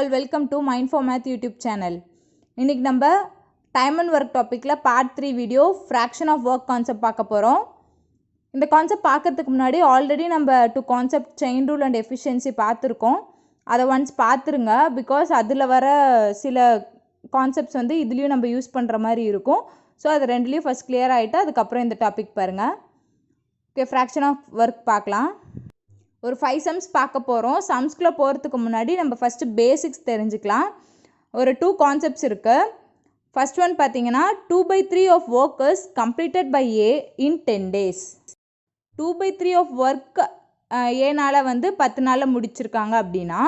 all, welcome to Mind for Math YouTube channel. இன்னைக்கு நம்ம time and work டாப்பிக்கில் part 3 video fraction of work concept பார்க்க போகிறோம். இந்த கான்செப்ட் பார்க்கறதுக்கு முன்னாடி ஆல்ரெடி நம்ம 2 concept chain rule and efficiency பார்த்துருக்கோம். அதை ஒன்ஸ் பார்த்துருங்க. பிகாஸ் அதில் வர சில கான்செப்ட்ஸ் வந்து இதுலேயும் நம்ம யூஸ் பண்ணுற மாதிரி இருக்கும். ஸோ அது ரெண்டுலேயும் ஃபஸ்ட் கிளியர் ஆகிட்டு அதுக்கப்புறம் இந்த டாபிக் பாருங்கள். ஓகே, ஃப்ராக்ஷன் ஆஃப் ஒர்க் பார்க்கலாம். ஒரு 5 சம்ஸ் பார்க்க போகிறோம். சம்ஸ்குள்ளே போகிறதுக்கு முன்னாடி நம்ம ஃபஸ்ட்டு பேசிக்ஸ் தெரிஞ்சுக்கலாம். ஒரு 2 கான்செப்ட்ஸ் இருக்குது. ஃபஸ்ட் ஒன் பார்த்தீங்கன்னா 2/3 of work is completed by A in 10 days. 2/3 of work ஏனால் வந்து 10 நாளில் முடிச்சிருக்காங்க அப்படின்னா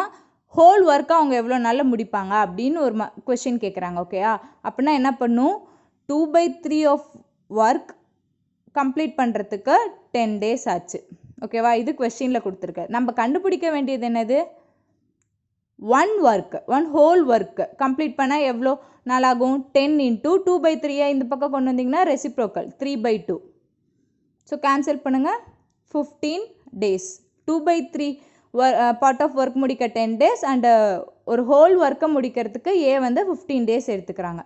ஹோல் ஒர்க்கை அவங்க எவ்வளோ நாளில் முடிப்பாங்க அப்படின்னு ஒரு கொஷின் கேட்குறாங்க. ஓகேயா, அப்படின்னா என்ன பண்ணும், 2/3 ஆஃப் ஒர்க் கம்ப்ளீட் பண்ணுறதுக்கு 10 days ஆச்சு. ஓகேவா, இது கொஸ்டினில் கொடுத்துருக்கு. நம்ம கண்டுபிடிக்க வேண்டியது என்னது, ஒன் ஹோல் ஒர்க்கு கம்ப்ளீட் பண்ணால் எவ்வளோ நாள் ஆகும், 10 into 2/3 இந்த பக்கம் கொண்டு வந்தீங்கன்னா ரெசிப்ரோக்கல் 3/2. ஸோ கேன்சல் பண்ணுங்கள், 15 days. 2/3 பார்ட் ஆஃப் ஒர்க் முடிக்க 10 days அண்டு ஒரு ஹோல் ஒர்க்கை முடிக்கிறதுக்கு ஏ வந்து 15 days எடுத்துக்கிறாங்க.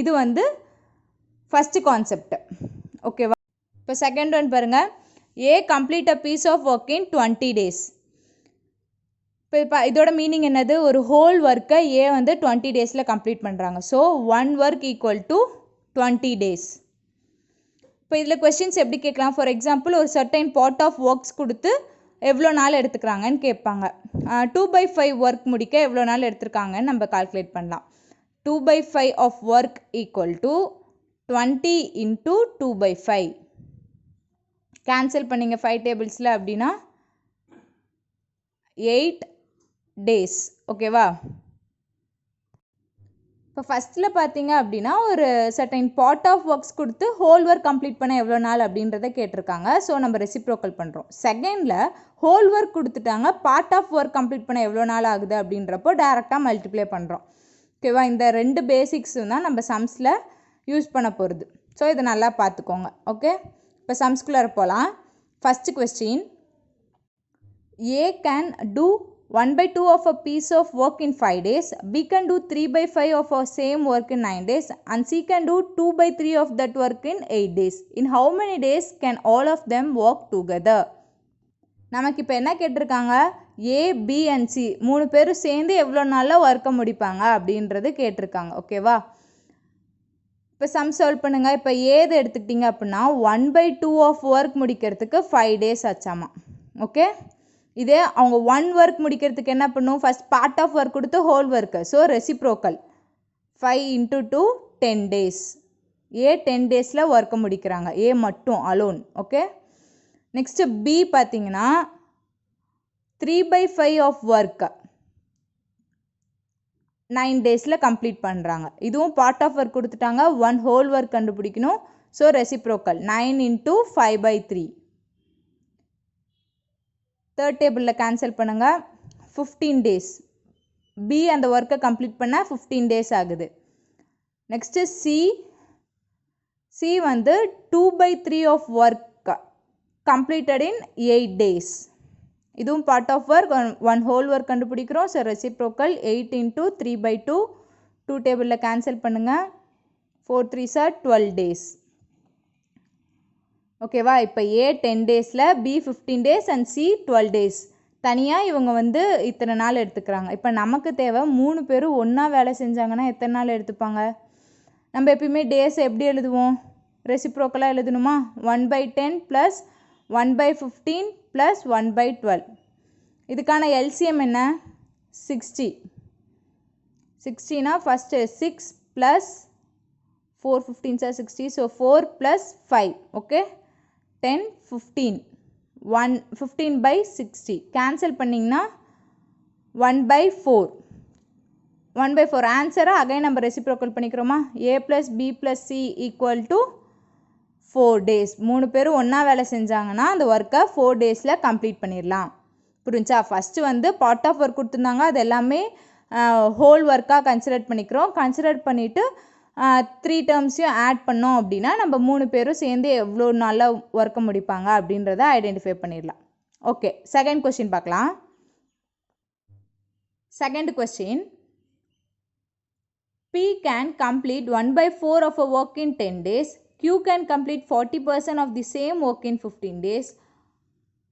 இது வந்து ஃபஸ்ட்டு கான்செப்ட். ஓகேவா, இப்போ செகண்ட் ஒன் பாருங்கள். A complete a piece of work in 20 days. இப்போ இதோட மீனிங் என்னது, ஒரு ஹோல் ஒர்க்கை ஏ வந்து 20 days கம்ப்ளீட் பண்ணுறாங்க. So 1 work equal to 20 days. இப்போ இதில் கொஸ்டின்ஸ் எப்படி கேட்கலாம், ஃபார் எக்ஸாம்பிள் ஒரு சர்டைன் பார்ட் ஆஃப் ஒர்க்ஸ் கொடுத்து எவ்வளோ நாள் எடுத்துக்கிறாங்கன்னு கேட்பாங்க. 2/5 ஒர்க் முடிக்க எவ்வளோ நாள் எடுத்துருக்காங்கன்னு நம்ம கால்குலேட் பண்ணலாம். 2/5 of work equal to 20 into 2/5. Cancel பண்ணிங்க 5 டேபிள்ஸில் அப்படின்னா 8 days. ஓகேவா, இப்போ ஃபஸ்ட்டில் பார்த்தீங்க அப்படின்னா ஒரு சர்டைன் பார்ட் ஆஃப் ஒர்க்ஸ் கொடுத்து ஹோல் ஒர்க் கம்ப்ளீட் பண்ண எவ்வளோ நாள் அப்படின்றத கேட்டிருக்காங்க. ஸோ நம்ம ரெசிப்ரோக்கல் பண்ணுறோம். செகண்டில் ஹோல் ஒர்க் கொடுத்துட்டாங்க, பார்ட் ஆஃப் ஒர்க் கம்ப்ளீட் பண்ண எவ்வளோ நாள் ஆகுது அப்படின்றப்போ டேரெக்டாக மல்டிப்ளை பண்ணுறோம். ஓகேவா, இந்த 2 பேசிக்ஸும் தான் நம்ம சம்ஸில் யூஸ் பண்ண போகிறது. ஸோ இதை நல்லா பார்த்துக்கோங்க. ஓகே, இப்போ சம்ஸ்குள்ளார போகலாம். First question, A can do 1/2 of a piece of work in 5 days, B can do 3/5 of a same work in 9 days and C can do 2/3 of that work in 8 days. In how many days can all of them work together? நமக்கு இப்போ என்ன கேட்டிருக்காங்க, A, B and C 3 பேரும் சேர்ந்து எவ்வளோ நாளில் ஒர்க்கை முடிப்பாங்க அப்படின்றது கேட்டிருக்காங்க. ஓகேவா, இப்போ சம் சால்வ் பண்ணுங்கள். இப்போ ஏது எடுத்துக்கிட்டிங்க அப்படின்னா 1/2 ஆஃப் ஒர்க் முடிக்கிறதுக்கு 5 days ஆச்சாமா. ஓகே, இதே அவங்க 1 ஒர்க் முடிக்கிறதுக்கு என்ன பண்ணும், ஃபஸ்ட் பார்ட் ஆஃப் ஒர்க் கொடுத்து whole work. So reciprocal 5 into 2 10 days. ஏ 10 days ஒர்க்கை முடிக்கிறாங்க, ஏ மட்டும் அலோன். ஓகே, நெக்ஸ்ட்டு பி பார்த்தீங்கன்னா 3/5 ஆஃப் ஒர்க்கு 9 days கம்ப்ளீட் பண்ணுறாங்க. இதுவும் பார்ட் ஆஃப் ஒர்க் கொடுத்துட்டாங்க, 1 ஹோல் ஒர்க் கண்டுபிடிக்கணும். So reciprocal 9 into 5/3. தேர்ட் டேபிளில் கேன்சல் பண்ணுங்கள், 15 days. பி அந்த ஒர்க்கை கம்ப்ளீட் பண்ண 15 days ஆகுது. நெக்ஸ்ட்டு சி வந்து 2/3 of work completed in 8 days. இதுவும் part of work, 1 whole work கண்டுபிடிக்கிறோம். So reciprocal 8 into 3/2. 2 டேபிளில் கேன்சல் பண்ணுங்கள், 4 3s are 12 days. ஓகேவா, இப்போ A 10 days, B 15 days and C 12 days. தனியாக இவங்க வந்து இத்தனை நாள் எடுத்துக்கிறாங்க. இப்போ நமக்கு தேவை 3 பேரும் ஒன்றா வேலை செஞ்சாங்கன்னா எத்தனை நாள் எடுத்துப்பாங்க. நம்ம எப்பயுமே டேஸ் எப்படி எழுதுவோம், ரெசிப்ரோக்கலாக எழுதணுமா, 1/10 + 1/15 + 1/12. இதுக்கான எல்சிஎம் என்ன, 60. 60னா first 6 + 4 15s are 60. So 4 + 5. Okay, 10 15 15/60. Cancel பண்ணிங்கன்னா 1/4. 1/4 ஆன்சரை அகைன் நம்ம ரெசிப்ரோக்கல் பண்ணிக்கிறோமா, A + B + C = 4 days. 3 பேரும் ஒன்றா வேலை செஞ்சாங்கன்னா அந்த ஒர்க்கை 4 days கம்ப்ளீட் பண்ணிடலாம். புரிஞ்சா, ஃபஸ்ட்டு வந்து பார்ட் ஆஃப் ஒர்க் கொடுத்துருந்தாங்க, அது எல்லாமே ஹோல் ஒர்க்காக கன்சிடர் பண்ணிக்கிறோம். கன்சிடர் பண்ணிவிட்டு 3 டேர்ம்ஸையும் ஆட் பண்ணோம் அப்படின்னா நம்ம 3 பேரும் சேர்ந்து எவ்வளோ நாளில் ஒர்க்கை முடிப்பாங்க அப்படின்றத ஐடென்டிஃபை பண்ணிடலாம். ஓகே, செகண்ட் கொஸ்டின் பார்க்கலாம். Second question, P can complete 1/4 of a work in 10 days. Q can complete 40% of the same work in 15 days.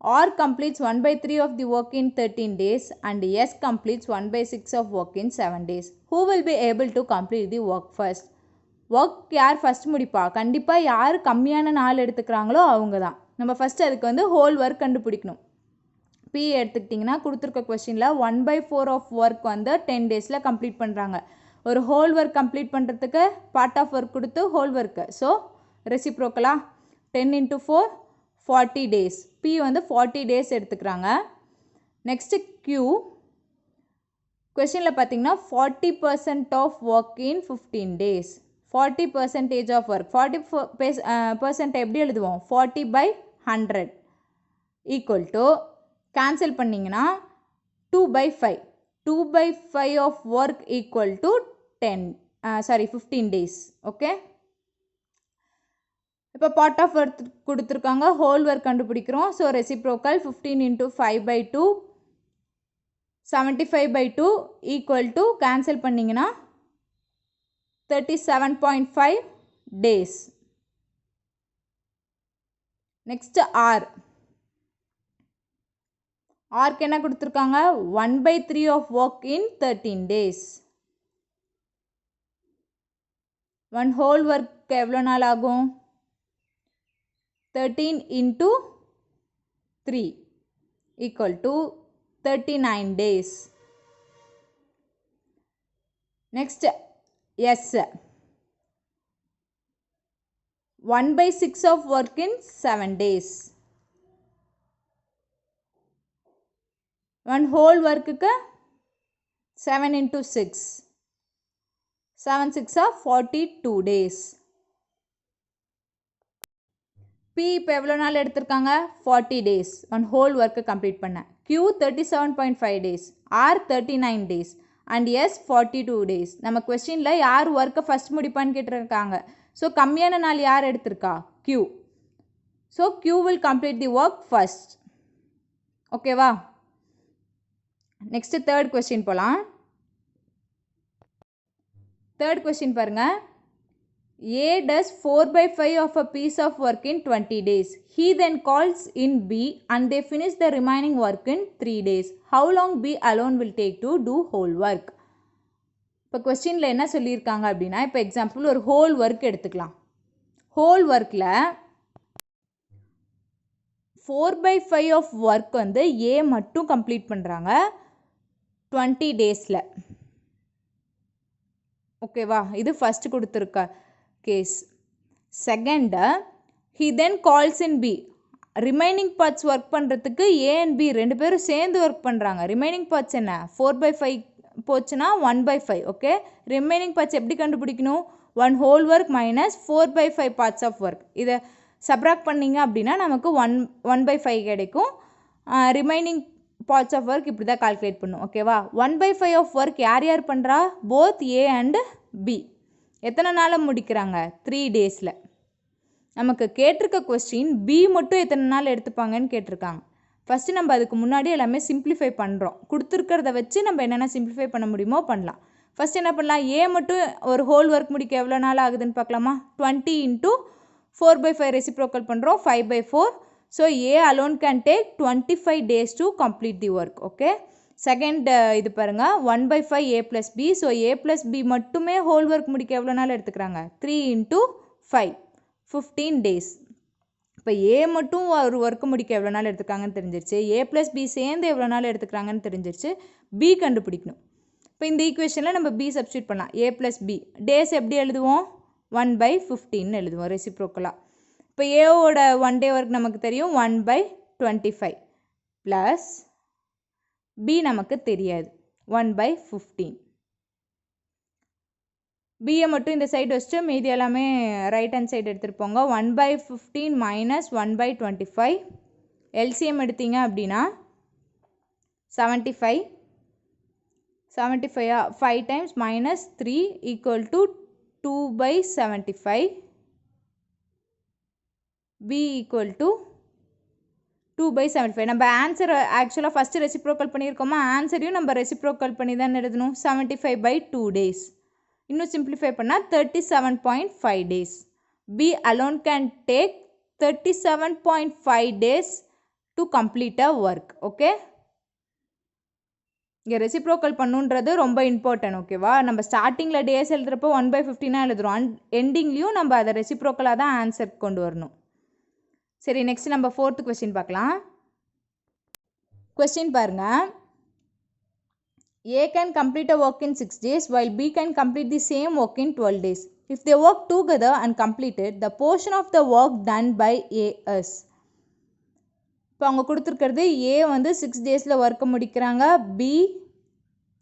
R completes 1/3 of the work in 13 days and S completes 1/6 of work in 7 days. Who will be able to complete the work first? Work யார் first முடிப்பா? கண்டிப்பாக யார் கம்மியான நாள் எடுத்துக்கிறாங்களோ அவங்க தான். நம்ம first அதுக்கு வந்து ஹோல் ஒர்க் கண்டுபிடிக்கணும். பி எடுத்துக்கிட்டிங்கன்னா கொடுத்துருக்க கொஷினில் 1/4 ஆஃப் ஒர்க் வந்து 10 டேஸில் கம்ப்ளீட் பண்ணுறாங்க. ஒரு ஹோல் ஒர்க் கம்ப்ளீட் பண்ணுறதுக்கு பார்ட் ஆஃப் ஒர்க் கொடுத்து ஹோல் ஒர்க்கு. ஸோ ரெசிப்ரோக்கலா 10 × 4 40 டேஸ். பி வந்து 40 டேஸ் எடுத்துக்கிறாங்க. நெக்ஸ்ட்டு கியூ கொஷினில் பார்த்தீங்கன்னா 40% of work in 15 days. 40% of work 40% எப்படி எழுதுவோம்? 40/100 ஈக்குவல் டு கேன்சல் பண்ணிங்கன்னா 2/5. 2/5 of work equal to 15 days. Okay, இப்போ பார்ட் ஆஃப் ஒர்க் கொடுத்துருக்காங்க, ஹோல் ஒர்க் கண்டுபிடிக்கிறோம். So reciprocal 15 × 5/2 75/2 equal to cancel பண்ணிங்கன்னா 37.5 டேஸ். Next R. ஆர்க்கு என்ன கொடுத்துருக்காங்க? 1/3 of work in 13 days. One whole work எவ்வளோ நாள் ஆகும்? 13 × 3 equal to 39 days. Next S. 1/6 of work in 7 days. One whole ஒர்க்குக்கு 7 × 6 7 6 42 டேஸ். பி இப்போ எவ்வளோ நாள் எடுத்திருக்காங்க? 40 days one whole work complete பண்ண. Q 37.5 days, R 39 days and S 42 days. நம்ம கொஸ்டினில் யார் ஒர்க்கை ஃபஸ்ட் முடிப்பான்னு கேட்டிருக்காங்க. ஸோ கம்மியான நாள் யார் எடுத்திருக்கா? Q. So Q will complete the work first. ஓகேவா? நெக்ஸ்ட்டு தேர்ட் கொஸ்டின் போகலாம். தேர்ட் கொஸ்டின் பாருங்கள். A does 4/5 of a piece of work in 20 days. He then calls in B and they finish the remaining work in 3 days. How long B alone will take to do whole work? இப்போ கொஸ்டினில் என்ன சொல்லியிருக்காங்க அப்படின்னா, இப்போ example ஒரு whole work எடுத்துக்கலாம். Whole ஒர்க்கில் 4/5 of work வந்து ஏ மட்டும் கம்ப்ளீட் பண்ணுறாங்க 20 டேஸில். ஓகேவா? இது ஃபஸ்ட்டு கொடுத்துருக்க case. Second, he then calls in B. Remaining parts work பண்ணுறதுக்கு ஏ அண்ட் பி ரெண்டு பேரும் சேர்ந்து ஒர்க் பண்ணுறாங்க. ரிமைனிங் பார்ட்ஸ் என்ன? 4/5 போச்சுன்னா 1/5. ஓகே, ரிமைனிங் பார்ட்ஸ் எப்படி கண்டுபிடிக்கணும்? One whole work minus 4/5 parts of work. இதை சப்ராக்ட் பண்ணிங்க அப்படின்னா நமக்கு 1/5 கிடைக்கும். ரிமைனிங் பார்ட்ஸ் ஆஃப் ஒர்க் இப்படி தான் கால்குலேட் பண்ணும். ஓகேவா? 1/5 ஆஃப் ஒர்க் யார் யார் பண்ணுறா? Both A and B. எத்தனை நாளில் முடிக்கிறாங்க? 3 டேஸில். நமக்கு கேட்டிருக்க கொஸ்டின் பி மட்டும் எத்தனை நாள் எடுத்துப்பாங்கன்னு கேட்டிருக்காங்க. ஃபஸ்ட்டு நம்ம அதுக்கு முன்னாடி எல்லாமே சிம்பிளிஃபை பண்ணுறோம். கொடுத்துருக்கிறத வச்சு நம்ம என்னென்ன சிம்பிளிஃபை பண்ண முடியுமோ பண்ணலாம். ஃபஸ்ட் என்ன பண்ணலாம்? ஏ மட்டும் ஒரு ஹோல் ஒர்க் முடிக்க எவ்வளோ நாள் ஆகுதுன்னு பார்க்கலாமா? 20 × 4/5 ரெசிப்ரோக்கல் பண்ணுறோம், 5/4. So A alone can take 25 days to complete the work. Okay, second இது பாருங்கள், 1/5 A + B. So A + B மட்டுமே ஹோல் ஒர்க் முடிக்க எவ்வளோ நாள் எடுத்துக்கிறாங்க? 3 × 5 15 days. இப்போ ஏ மட்டும் ஒரு ஒர்க்கு முடிக்க எவ்வளோ நாள் எடுத்துக்காங்கன்னு தெரிஞ்சிருச்சு. A + B சேர்ந்து எவ்வளோ நாள் எடுத்துக்கிறாங்கன்னு தெரிஞ்சிருச்சு. பி கண்டுபிடிக்கணும். இப்போ இந்த ஈக்குவேஷனில் நம்ம பி சப்ஸ்டியூட் பண்ணலாம். A + B டேஸ் எப்படி எழுதுவோம்? 1/15 எழுதுவோம் ரெசிப்ரோக்கலாக. இப்போ ஏவோட 1 day ஒர்க் நமக்கு தெரியும் 1/25 ப்ளஸ் பி நமக்கு தெரியாது 1/15. பியை மட்டும் இந்த சைடு வச்சுட்டு மீதி எல்லாமே ரைட் ஹேண்ட் சைடு எடுத்துகிட்டு போங்க. 1/15 மைனஸ் 1/25 எல்சிஎம் எடுத்தீங்க அப்படின்னா 75. 5 times minus 3 equal to 2/75. B equal to 2/75. நம்ம ஆன்சர் ஆக்சுவலாக ஃபஸ்ட்டு ரெசிப்ரோக்கல் பண்ணியிருக்கோமா? ஆன்சரையும் நம்ம ரெசிப்ரோக்கல் பண்ணி தான் எழுதணும். 75/2 days. இன்னும் சிம்பிளிஃபை பண்ணால் 37.5 days. B alone can take 37.5 days to complete a work. Okay, இங்கே ரெசிப்ரோக்கல் பண்ணுன்றது ரொம்ப இம்பார்ட்டன்ட். ஓகேவா, நம்ம ஸ்டார்டிங்கில் டேஸ் எழுதுகிறப்போ 1/15 எழுதுகிறோம், எண்டிங்லேயும் நம்ம அதை ரெசிப்ரோக்கலாக தான் ஆன்சர் கொண்டு வரணும். சரி, நெக்ஸ்ட் நம்ம 4th கொஸ்டின் பார்க்கலாம். கொஸ்டின் பாருங்கள். A can complete a work in 6 days while B can complete the same work in 12 days. If they work together and complete it, the portion of the work done by A is. இப்போ அவங்க கொடுத்துருக்கிறது A வந்து 6 டேஸில் ஒர்க்கை முடிக்கிறாங்க, B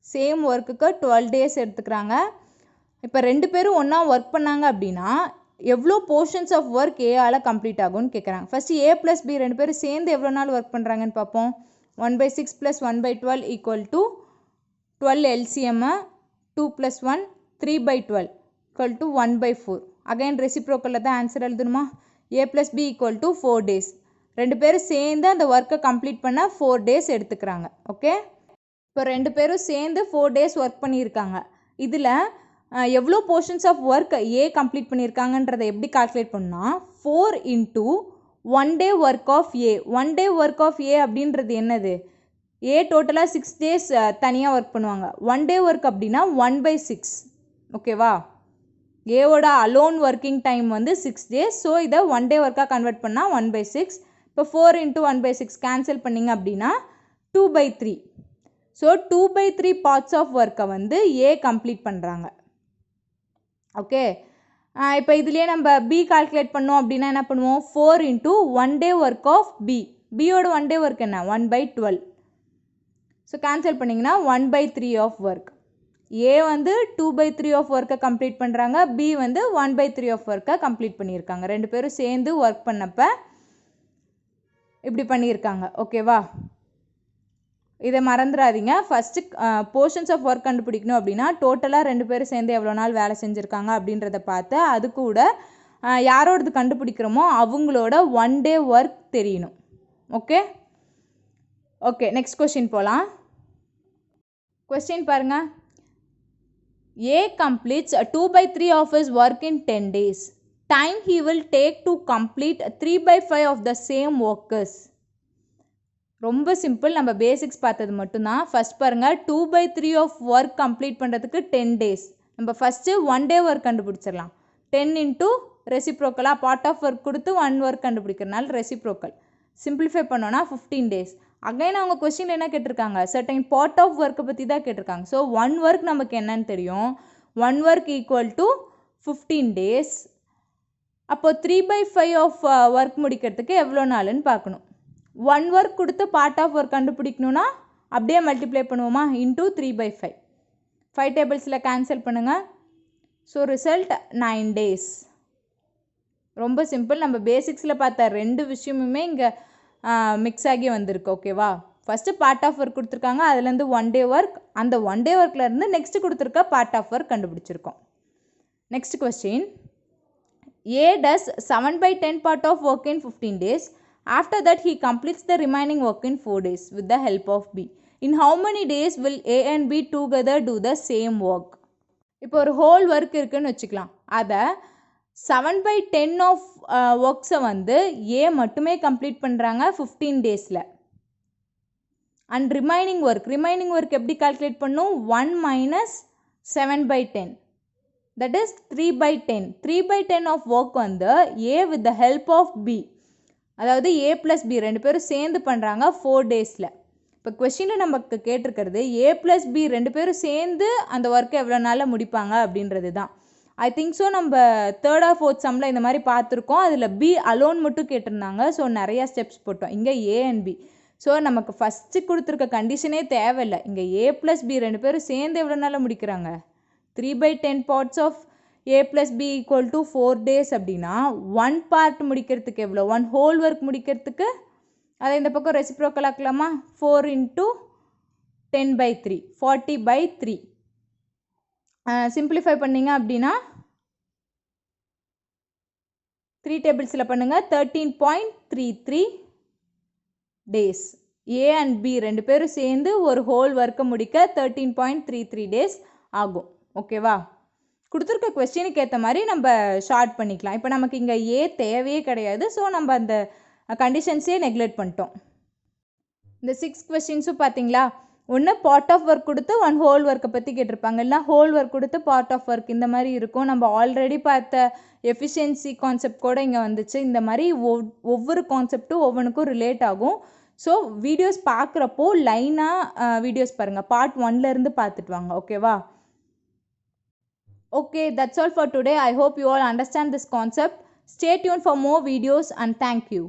same ஒர்க்குக்கு 12 days எடுத்துக்கிறாங்க. இப்போ ரெண்டு பேரும் ஒன்றா ஒர்க் பண்ணாங்க அப்படின்னா எவ்வளோ போர்ஷன்ஸ் ஆஃப் ஒர்க் ஏஆல் கம்ப்ளீட் ஆகும்னு கேட்குறாங்க. ஃபஸ்ட்டு A + B ரெண்டு பேரும் சேர்ந்து எவ்வளோ நாள் ஒர்க் பண்ணுறாங்கன்னு பார்ப்போம். 1/6 + 1/12 = 12 LCM, 2 + 1 3/12 = 1/4. அகைன் ரெசிப்ரோக்கலில் தான் ஆன்சர் எழுதணுமா. A + B = 4 days. ரெண்டு பேரும் சேர்ந்து அந்த ஒர்க்கை கம்ப்ளீட் பண்ண 4 days எடுத்துக்கிறாங்க. ஓகே, இப்போ ரெண்டு பேரும் சேர்ந்து 4 days ஒர்க் பண்ணியிருக்காங்க. இதில் எவ்வளோ portions of work A complete பண்ணியிருக்காங்கன்றதை எப்படி கால்குலேட் பண்ணால் 4 × 1 day work of A. 1 day work of A அப்படின்றது என்னது, ஏ டோட்டலாக 6 days தனியாக ஒர்க் பண்ணுவாங்க. 1 day ஒர்க் அப்படின்னா 1/6. ஓகேவா, ஏவோட அலோன் ஒர்க்கிங் டைம் வந்து 6 days. ஸோ இதை 1 day ஒர்க்காக கன்வெர்ட் பண்ணால் 1/6. இப்போ 4 × 1/6 கேன்சல் பண்ணிங்க அப்படின்னா 2/3. ஸோ 2/3 பார்ட்ஸ் ஆஃப் ஒர்க்கை வந்து ஏ கம்ப்ளீட் பண்ணுறாங்க. ஓகே, இப்போ இதுலேயே நம்ம பி கால்குலேட் பண்ணோம் அப்படின்னா என்ன பண்ணுவோம், 4 × 1 day ஒர்க் ஆஃப் பி. பியோட 1 day ஒர்க் என்ன, 1/12. ஸோ கேன்சல் பண்ணிங்கன்னா 1/3 ஆஃப் ஒர்க். ஏ வந்து 2/3 ஆஃப் ஒர்க்கை கம்ப்ளீட் பண்ணுறாங்க, பி வந்து 1/3 ஆஃப் ஒர்க்கை கம்ப்ளீட் பண்ணியிருக்காங்க. ரெண்டு பேரும் சேர்ந்து ஒர்க் பண்ணப்போ இப்படி பண்ணியிருக்காங்க. ஓகேவா, இதை மறந்துடாதீங்க. ஃபஸ்ட்டு போர்ஷன்ஸ் ஆஃப் ஒர்க் கண்டுபிடிக்கணும் அப்படின்னா டோட்டலாக ரெண்டு பேரும் சேர்ந்து எவ்வளோ நாள் வேலை செஞ்சுருக்காங்க அப்படின்றத பார்த்து அது கூட யாரோடது கண்டுபிடிக்கிறோமோ அவங்களோட 1 day ஒர்க் தெரியணும். ஓகே ஓகே நெக்ஸ்ட் கொஸ்டின் போகலாம். கொஸ்டின் பாருங்கள். A completes 2/3 of his work in 10 days. Time he will take to complete 3/5 of the same workers. ரொம்ப சிம்பிள், நம்ம பேசிக்ஸ் பார்த்தது மட்டும்தான். ஃபஸ்ட் பாருங்கள், 2/3 ஆஃப் ஒர்க் கம்ப்ளீட் பண்ணுறதுக்கு 10 days. நம்ம ஃபஸ்ட்டு 1 day ஒர்க் கண்டுபிடிச்சிடலாம். 10 × ரெசிப்ரோக்கலாக பார்ட் ஆஃப் ஒர்க் கொடுத்து 1 ஒர்க் கண்டுபிடிக்கிறனால ரெசிப்ரோக்கல். சிம்பிளிஃபை பண்ணோன்னா 15 days. அகைன் அவங்க கொஸ்டின் என்ன கேட்டிருக்காங்க, சர்டைன் பார்ட் ஆஃப் ஒர்க்கை பற்றி தான் கேட்டிருக்காங்க. ஸோ 1 ஒர்க் நமக்கு என்னன்னு தெரியும், 1 ஒர்க் = 15 days. அப்போது 3/5 ஆஃப் ஒர்க் முடிக்கிறதுக்கு எவ்வளோ நாளுன்னு பார்க்கணும். 1 ஒர்க் கொடுத்து பார்ட் ஆஃப் ஒர்க் கண்டுபிடிக்கணுன்னா அப்படியே மல்டிப்ளை பண்ணுவோமா, × 3/5. 5 டேபிள்ஸில் கேன்சல் பண்ணுங்கள். So result 9 days. ரொம்ப சிம்பிள், நம்ம பேசிக்ஸில் பார்த்த ரெண்டு விஷயமுமே இங்கே மிக்ஸ் ஆகி வந்திருக்கு. ஓகேவா, ஃபஸ்ட்டு பார்ட் ஆஃப் ஒர்க் கொடுத்துருக்காங்க, அதுலேருந்து 1 day ஒர்க், அந்த 1 day ஒர்க்லேருந்து நெக்ஸ்ட்டு கொடுத்துருக்க பார்ட் ஆஃப் ஒர்க் கண்டுபிடிச்சிருக்கோம். Next question. A does 7/10 part of work in 15 days. After that he completes the remaining work in 4 days with the help of B. In how many days will A and B together do the same work? இப்போ ஒரு whole work இருக்குன்னு வச்சுக்கலாம். அதை 7/10 of ஒர்க்ஸை வந்து ஏ மட்டுமே complete பண்ணுறாங்க 15 daysல. And remaining work எப்படி calculate பண்ணும், 1 - 7/10 that is 3/10. 3/10 ஆஃப் ஒர்க் வந்து A with the help of B, அதாவது A + B ரெண்டு பேரும் சேர்ந்து பண்ணுறாங்க 4 daysல. இப்போ கொஸ்டினில் நமக்கு கேட்டிருக்கிறது A + B ரெண்டு பேரும் சேர்ந்து அந்த ஒர்க்கை எவ்வளோ நாளில் முடிப்பாங்க அப்படின்றது தான். ஐ திங்க் ஸோ நம்ம 3rd or 4th சம்மில் இந்த மாதிரி பார்த்துருக்கோம். அதில் B அலோன் மட்டும் கேட்டிருந்தாங்க. ஸோ நிறையா ஸ்டெப்ஸ் போட்டோம். இங்கே A and B. ஸோ நமக்கு ஃபஸ்ட்டு கொடுத்துருக்க கண்டிஷனே தேவையில்லை. இங்கே A + B ரெண்டு பேரும் சேர்ந்து எவ்வளோ நாளில் முடிக்கிறாங்க, 3/10 parts of A + B = 4 days அப்படின்னா 1 part முடிக்கிறதுக்கு எவ்வளோ, 1 ஹோல் ஒர்க் முடிக்கிறதுக்கு அதை இந்த பக்கம் ரெசிப்ரோக்கல் ஆக்கலாமா, 4 × 10/3 40/3. சிம்பிளிஃபை பண்ணிங்க அப்படின்னா 3 டேபிள்ஸில் பண்ணுங்கள், 13.33 days. A and B ரெண்டு பேரும் சேர்ந்து ஒரு ஹோல் ஒர்க்கை முடிக்க 13.33 days ஆகும். ஓகேவா, கொடுத்துருக்க கொஸ்டினுக்கு ஏற்ற மாதிரி நம்ம ஷார்ட் பண்ணிக்கலாம். இப்போ நமக்கு இங்கே ஏ தேவையே கிடையாது. ஸோ நம்ம அந்த கண்டிஷன்ஸே நெக்லெக்ட் பண்ணிட்டோம். இந்த 6 கொஸ்டின்ஸும் பார்த்தீங்களா, ஒன்று பார்ட் ஆஃப் ஒர்க் கொடுத்து ஒன் ஹோல் ஒர்க்கை பற்றி கேட்டிருப்பாங்க, இல்லைனா ஹோல் ஒர்க் கொடுத்து பார்ட் ஆஃப் ஒர்க், இந்த மாதிரி இருக்கும். நம்ம ஆல்ரெடி பார்த்த எஃபிஷியன்சி கான்செப்ட் கூட இங்கே வந்துச்சு. இந்த மாதிரி ஒவ்வொரு கான்செப்ட்டும் ஒவ்வொன்றுக்கும் ரிலேட் ஆகும். ஸோ வீடியோஸ் பார்க்குறப்போ லைனாக வீடியோஸ் பாருங்கள், பார்ட் 1லேருந்து பார்த்துட்டு வாங்க. ஓகேவா? Okay, that's all for today. I hope you all understand this concept. Stay tuned for more videos and thank you.